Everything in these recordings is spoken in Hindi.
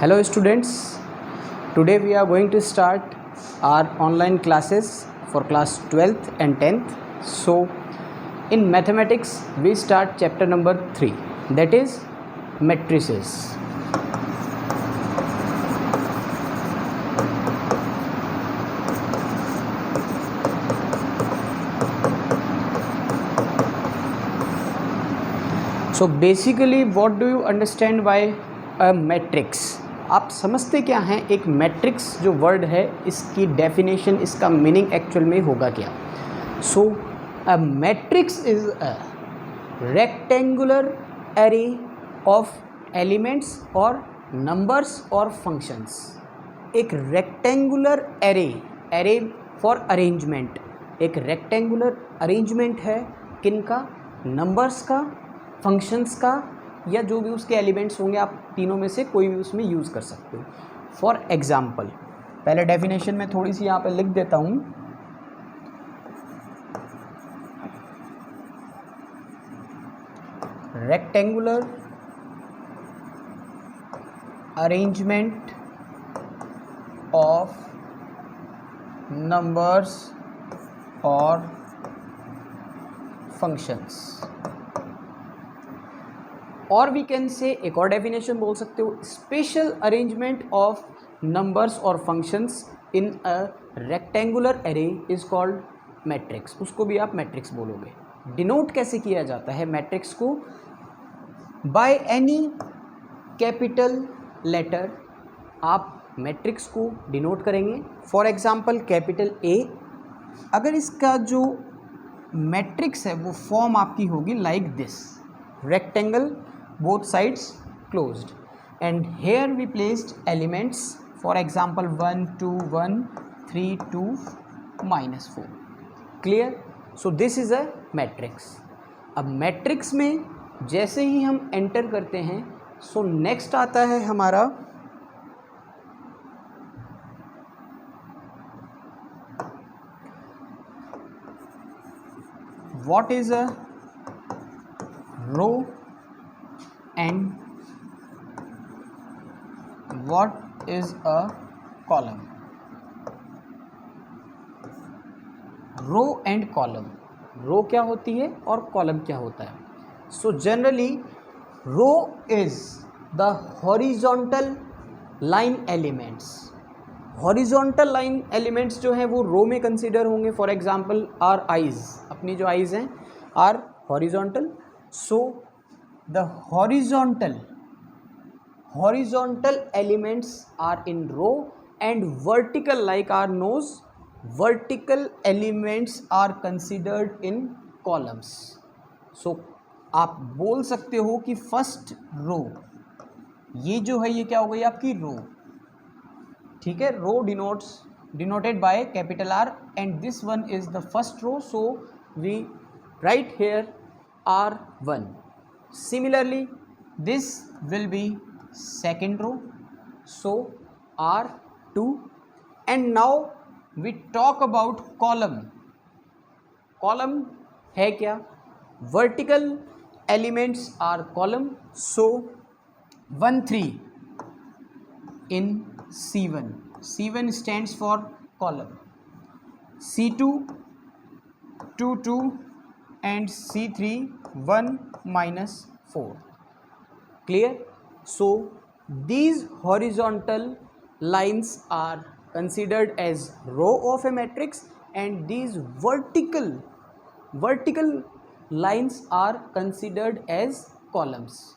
Hello students, today we are going to start our online classes for class 12th and 10th. So in mathematics we start chapter number 3, that is matrices. So basically what do you understand by a matrix? आप समझते क्या हैं एक मैट्रिक्स जो वर्ड है इसकी डेफिनेशन, इसका मीनिंग एक्चुअल में होगा क्या? So a matrix is a rectangular array of elements और नंबर्स और फंक्शंस. एक रेक्टेंगुलर एरे फॉर अरेंजमेंट, एक रेक्टेंगुलर अरेंजमेंट है किनका? नंबर्स का, फंक्शंस का, या जो भी उसके एलिमेंट्स होंगे आप तीनों में से कोई भी उसमें यूज़ कर सकते हो. फॉर एग्जाम्पल, पहले डेफिनेशन में थोड़ी सी यहाँ पे लिख देता हूँ. रेक्टेंगुलर अरेंजमेंट ऑफ नंबर्स और फंक्शंस. और वी कैन से एक और डेफिनेशन बोल सकते हो, स्पेशल अरेंजमेंट ऑफ नंबर्स और functions in a rectangular array is called matrix. उसको भी आप मैट्रिक्स बोलोगे. डिनोट कैसे किया जाता है मैट्रिक्स को? बाय एनी कैपिटल लेटर आप मैट्रिक्स को डिनोट करेंगे. For example capital A. अगर इसका जो मैट्रिक्स है वो फॉर्म आपकी होगी like this, rectangle, both sides closed, and here we placed elements, for example 1 2 1 3 2 minus 4. clear? so this is a matrix. अब मैट्रिक्स में जैसे ही हम एंटर करते हैं सो नेक्स्ट आता है हमारा what is a row and what is a column. Row and column. Row क्या होती है और कॉलम क्या होता है? So generally row is the horizontal line elements. Horizontal line elements जो हैं वो रो में कंसिडर होंगे. फॉर एग्जांपल आर आइज, अपनी जो आइज हैं are horizontal. So the horizontal elements are in row and vertical, like our nose, vertical elements are considered in columns. so आप बोल सकते हो कि फर्स्ट रो, ये जो है ये क्या हो गई आपकी रो. ठीक है, रो denoted by capital R and this one is the first row, so we write here R1. Similarly, this will be second row, so R2. And now we talk about column. column है क्या? vertical elements are column, so 1 3 in C1. C1 stands for column. C2 2 2 and C3 1 minus 4. clear? so these horizontal lines are considered as row of a matrix and these vertical lines are considered as columns.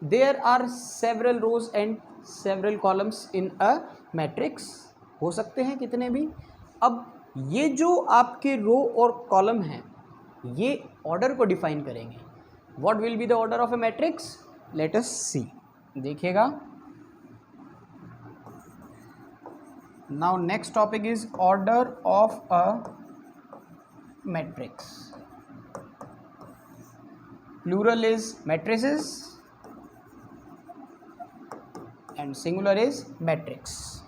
there are several rows and several columns in a matrix. हो सकते हैं कितने भी. अब ये जो आपके रो और कॉलम हैं ये ऑर्डर को डिफाइन करेंगे. What will be the order of a matrix? Let us see. देखिएगा, now next topic is order of a matrix. Plural is matrices and singular is matrix.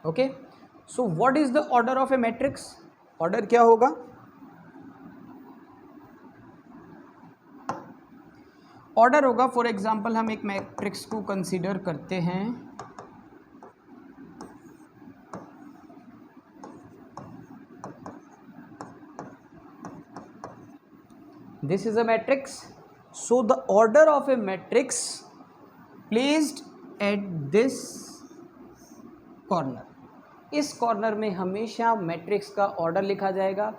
Okay, so what is the order of a matrix? Order क्या होगा? ऑर्डर होगा, फॉर एग्जांपल हम एक मैट्रिक्स को कंसीडर करते हैं this is a matrix, so the order of a matrix placed at this corner, इस कॉर्नर में हमेशा मैट्रिक्स का ऑर्डर लिखा जाएगा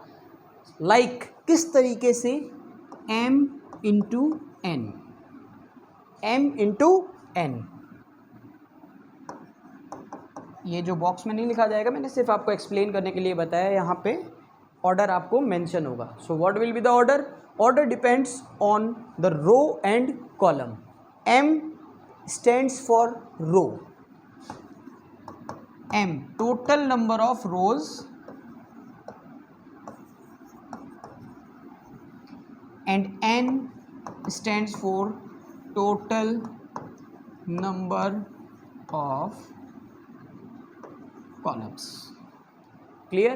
लाइक किस तरीके से, m into n, m into n। ये जो बॉक्स में नहीं लिखा जाएगा, मैंने सिर्फ आपको एक्सप्लेन करने के लिए बताया, यहाँ पे ऑर्डर आपको मेंशन होगा। So what will be the order? Order depends on the row and column. m stands for row, m total number of rows and n stands for total number of columns. Clear?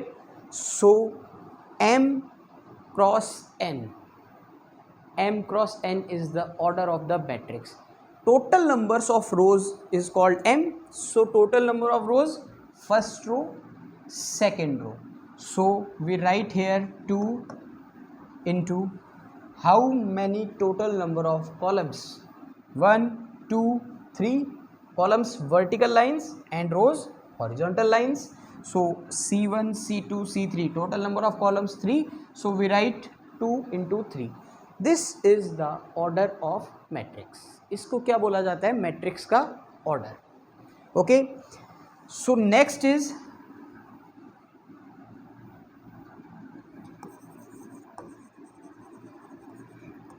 So m cross n is the order of the matrix. Total numbers of rows is called m. So total number of rows, first row, second row. So we write here 2 into how many total number of columns? 1, 2, 3 columns vertical lines and rows horizontal lines. So C1, C2, C3 total number of columns 3. So we write 2 into 3. This is the order of matrix. इसको क्या बोला जाता है? मैट्रिक्स का order. Okay, so next is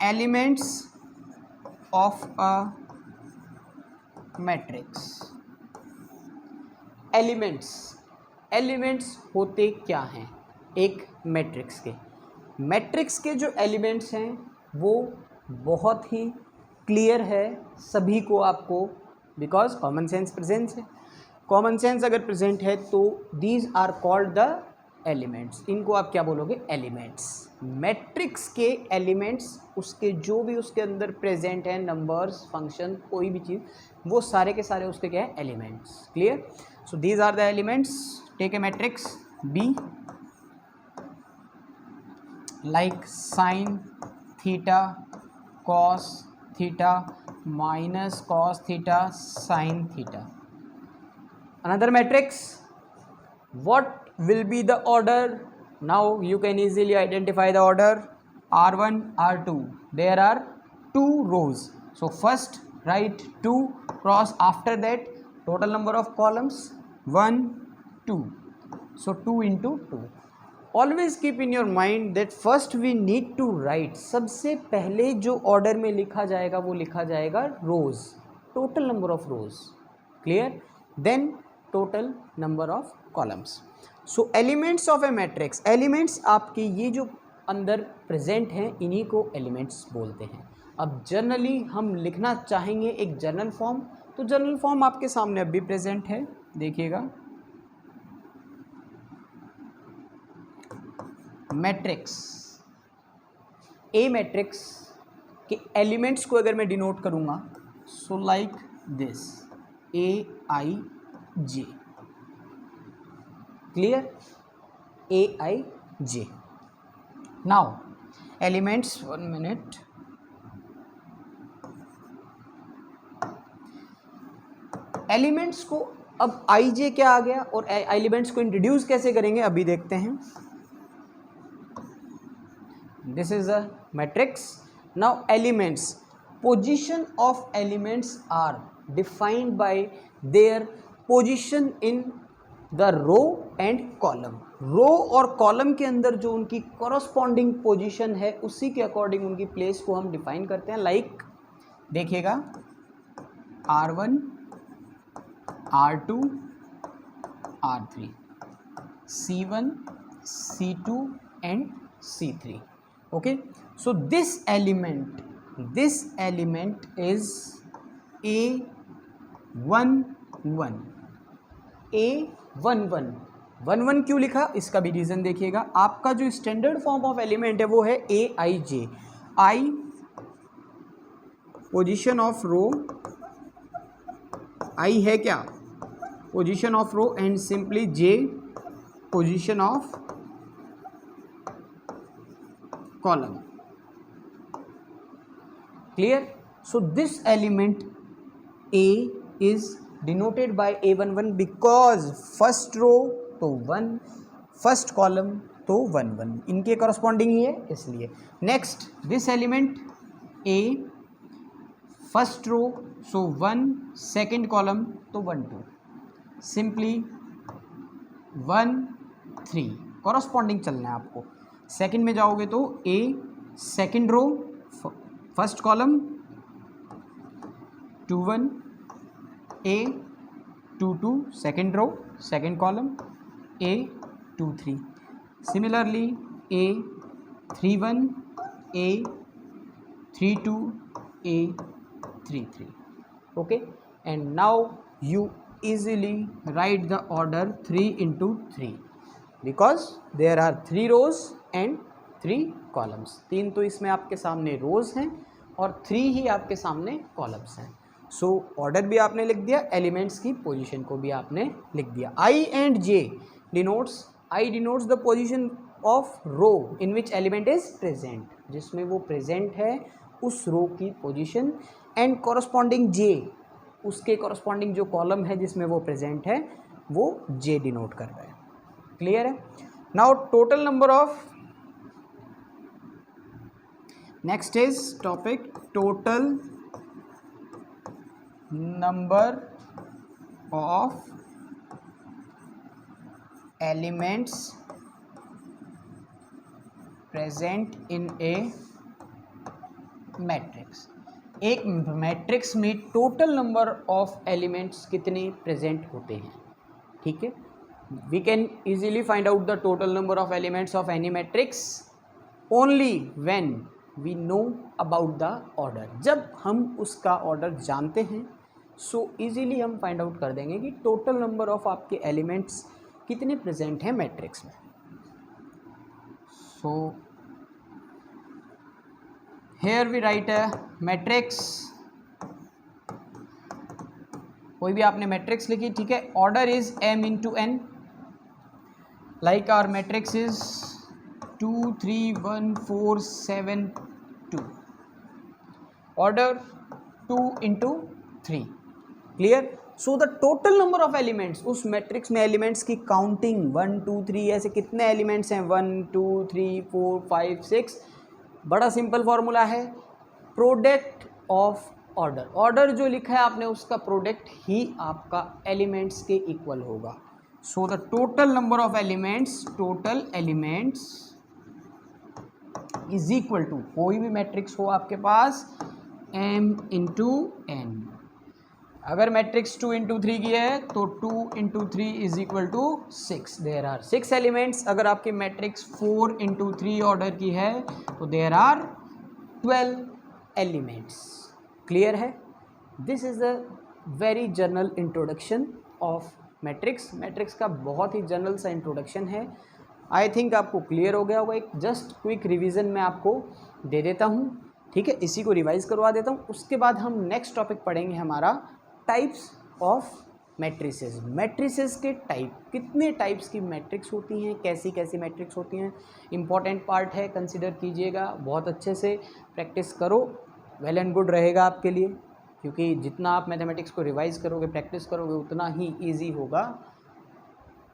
elements of a matrix. Elements होते क्या हैं एक मैट्रिक्स के? मैट्रिक्स के जो एलिमेंट्स हैं वो बहुत ही क्लियर है सभी को, आपको, बिकॉज कॉमन सेंस प्रेजेंट है। कॉमन सेंस अगर प्रेजेंट है तो these are called the elements. इनको आप क्या बोलोगे? एलिमेंट्स। मैट्रिक्स के एलिमेंट्स, उसके जो भी उसके अंदर प्रेजेंट है, नंबर्स, फंक्शन, कोई भी चीज़, वो सारे के सारे उसके क्या है? Elements. Clear? So these are the elements. Take a matrix B like sin theta cos theta minus cos theta sin theta. Another matrix, what will be the order? Now you can easily identify the order. R1 R2, there are 2 rows, so first write 2 cross, after that total number of columns 1 2, so 2 into 2. Always keep in your mind that first we need to write, सबसे पहले जो ऑर्डर में लिखा जाएगा वो लिखा जाएगा rows, total number of rows. Clear? Then total number of columns. So elements of a matrix, elements आपके ये जो अंदर प्रेजेंट हैं इन्हीं को एलिमेंट्स बोलते हैं। अब जनरली हम लिखना चाहेंगे एक जनरल फॉर्म, तो जनरल फॉर्म आपके सामने अभी प्रेजेंट है, देखिएगा। मैट्रिक्स, ए मैट्रिक्स के एलिमेंट्स को अगर मैं डिनोट करूंगा, so like this, A I J. Clear? A I J. Now elements, 1 minute, elements को अब आई जे क्या आ गया और एलिमेंट्स को इंट्रोड्यूस कैसे करेंगे अभी देखते हैं। This is a matrix. Now elements, position of elements are defined by their position in the row and column. रो और कॉलम के अंदर जो उनकी corresponding position है उसी के अकॉर्डिंग उनकी प्लेस को हम डिफाइन करते हैं। लाइक देखिएगा, R1 R2 R3, C1 C2 and C3. Okay, so this element is A11, A11, 11 क्यों लिखा इसका भी रीज़न देखिएगा। आपका जो स्टैंडर्ड फॉर्म ऑफ एलिमेंट है वो है ए आई जे। आई पोजीशन ऑफ रो, आई है क्या? Position of row, and simply J position of column. Clear? So this element A is denoted by A11 because first row तो 1, फर्स्ट कॉलम तो 1 1, इनके कॉरस्पॉन्डिंग ही है इसलिए. Next this element A first row so 1, second column तो 1 2, सिंपली 1 3 कॉरस्पॉन्डिंग चलना है आपको. सेकेंड में जाओगे तो A second row first column 2 1, A 2 2 second row second column A 2 3. Similarly A 3 1, A 3 2, A 3 3. Okay, and now you easily write the order 3 into 3 because there are 3 rows and 3 columns. 3 तो इसमें आपके सामने रोज हैं और 3 ही आपके सामने कॉलम्स हैं. सो ऑर्डर भी आपने लिख दिया, एलिमेंट्स की पोजीशन को भी आपने लिख दिया. I and J denotes, I denotes the position of row in which element is present, जिसमें वो present है उस रो की पोजीशन, एंड कॉरस्पॉन्डिंग J उसके कॉरस्पॉन्डिंग जो कॉलम है जिसमें वो present है वो J डिनोट कर रहा है. क्लियर है? Now total number of, next is topic total number of elements present in a matrix. एक मैट्रिक्स में टोटल नंबर ऑफ एलिमेंट्स कितने प्रेजेंट होते हैं. ठीक है, we can easily find out the total number of elements of any matrix only when we know about the order. जब हम उसका ऑर्डर जानते हैं सो इजीली हम फाइंड आउट कर देंगे कि टोटल नंबर ऑफ आपके एलिमेंट्स कितने प्रेजेंट हैं मैट्रिक्स में. So here we write a matrix. कोई भी आपने मैट्रिक्स लिखी, ठीक है. Order is m into n, like our matrix is 2 3 1 4 7 2. Order 2 into 3. Clear? So the total number of elements, उस मैट्रिक्स में एलिमेंट्स की काउंटिंग 1 2 3 ऐसे कितने एलिमेंट्स हैं 1 2 3 4 5 6. बड़ा सिंपल फॉर्मूला है, प्रोडक्ट ऑफ ऑर्डर. ऑर्डर जो लिखा है आपने उसका प्रोडक्ट ही आपका एलिमेंट्स के इक्वल होगा. So the total number of elements, total elements is equal to, कोई भी मैट्रिक्स हो आपके पास, m इंटू n. अगर मैट्रिक्स 2 इंटू 3 की है तो 2 into 3 is equal to 6. There are 6 elements. अगर आपकी मैट्रिक्स 4 इंटू 3 ऑर्डर की है तो देयर आर 12 एलिमेंट्स. क्लियर है? This is a very general introduction of matrix. Matrix का बहुत ही जनरल सा इंट्रोडक्शन है. आई थिंक आपको क्लियर हो गया होगा. एक जस्ट क्विक रिवीजन मैं आपको दे देता हूँ, ठीक है. इसी को रिवाइज करवा देता हूँ. उसके बाद हम नेक्स्ट टॉपिक पढ़ेंगे हमारा टाइप्स ऑफ मैट्रिसेस. मैट्रिसेस के टाइप, कितने टाइप्स की मैट्रिक्स होती हैं, कैसी कैसी मैट्रिक्स होती हैं, इंपॉर्टेंट पार्ट है, कंसिडर कीजिएगा. बहुत अच्छे से प्रैक्टिस करो, वेल एंड गुड रहेगा आपके लिए, क्योंकि जितना आप मैथमेटिक्स को रिवाइज करोगे, प्रैक्टिस करोगे, उतना ही ईजी होगा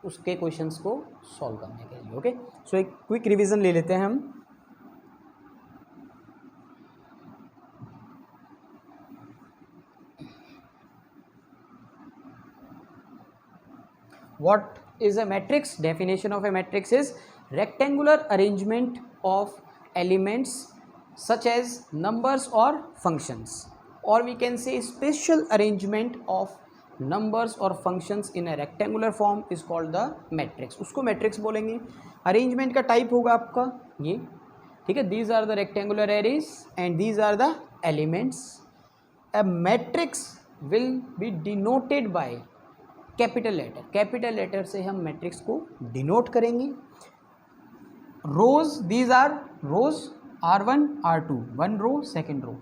उसके क्वेश्चंस को सॉल्व करने के लिए. ओके, सो एक क्विक रिवीजन ले लेते हैं हम. What is a matrix? Definition of a matrix is rectangular arrangement of elements such as numbers or functions, or we can say special arrangement of numbers or functions in a rectangular form is called the matrix. उसको matrix बोलेंगे. Arrangement का type होगा आपका ये, ठीक है. These are the rectangular arrays and these are the elements. A matrix will be denoted by capital letter. Capital letter से हम मैट्रिक्स को डिनोट करेंगे. Rows, these are rows, R1 R2, 1 row second row,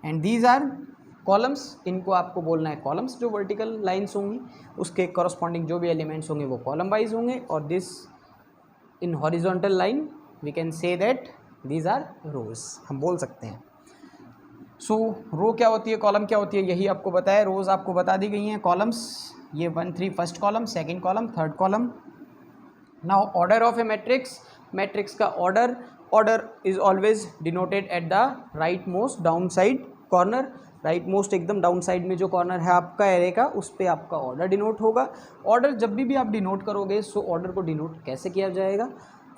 and these are columns. इनको आपको बोलना है कॉलम्स. जो वर्टिकल लाइन्स होंगी उसके कॉरस्पॉन्डिंग जो भी एलिमेंट्स होंगे वो कॉलम वाइज होंगे, और this in horizontal line we can say that these are rows, हम बोल सकते हैं. सो रो क्या होती है, कॉलम क्या होती है, यही आपको बताया। रोज आपको बता दी गई हैं, कॉलम्स ये 1 3 first column, second column, third column. Now order of a matrix, matrix का order is always denoted at the right most down side corner. Right most एकदम डाउन साइड में जो कॉर्नर है आपका एरे का, उस पर आपका ऑर्डर डिनोट होगा। ऑर्डर जब भी आप डिनोट करोगे, सो ऑर्डर को डिनोट कैसे किया जाएगा?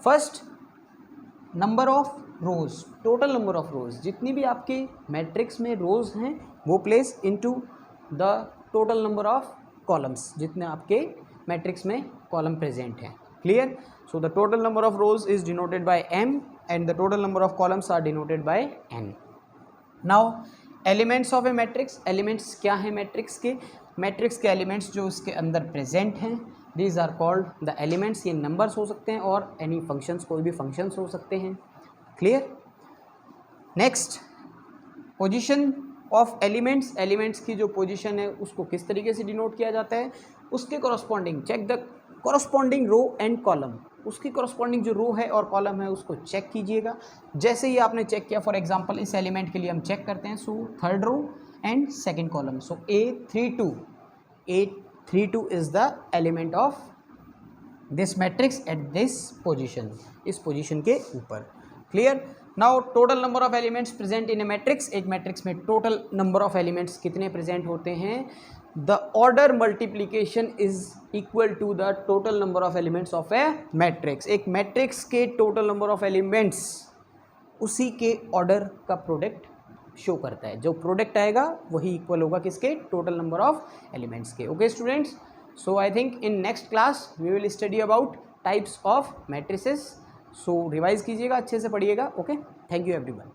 First, number of rows, total number of rows, जितनी भी आपके मैट्रिक्स में रोज हैं वो place into the total number of columns, जितने आपके मैट्रिक्स में कॉलम प्रेजेंट हैं। Clear? So the total number of rows is denoted by m and the total number of columns are denoted by n। Now elements of a matrix, elements क्या हैं मैट्रिक्स के? मैट्रिक्स के एलिमेंट्स जो उसके अंदर प्रेजेंट हैं, these are called the elements. ये नंबर्स हो सकते हैं और एनी फंक्शंस, कोई भी फंक्शंस हो सकते हैं। Clear? Next, position of elements, elements की जो पोजीशन है उसको किस तरीके से डिनोट किया जाता है? उसके corresponding, check the corresponding row and column, उसकी कॉरस्पॉन्डिंग जो रो है और कॉलम है उसको चेक कीजिएगा। जैसे ही आपने चेक किया, फॉर एग्जांपल इस एलिमेंट के लिए हम चेक करते हैं, so third row and second column, so A32 is the element of this matrix at this position, इस पोजीशन के ऊपर। Clear? Now total number of elements present in a matrix, एक मैट्रिक्स में टोटल नंबर ऑफ एलिमेंट्स कितने प्रेजेंट होते हैं? The order multiplication is equal to the total number of elements of a matrix. एक मैट्रिक्स के टोटल नंबर ऑफ एलिमेंट्स उसी के ऑर्डर का प्रोडक्ट शो करता है। जो प्रोडक्ट आएगा वही इक्वल होगा किसके? टोटल नंबर ऑफ एलिमेंट्स के। Okay students, so I think in next class we will study about types of matrices. So revise कीजिएगा, अच्छे से पढ़िएगा। Okay, thank you everyone.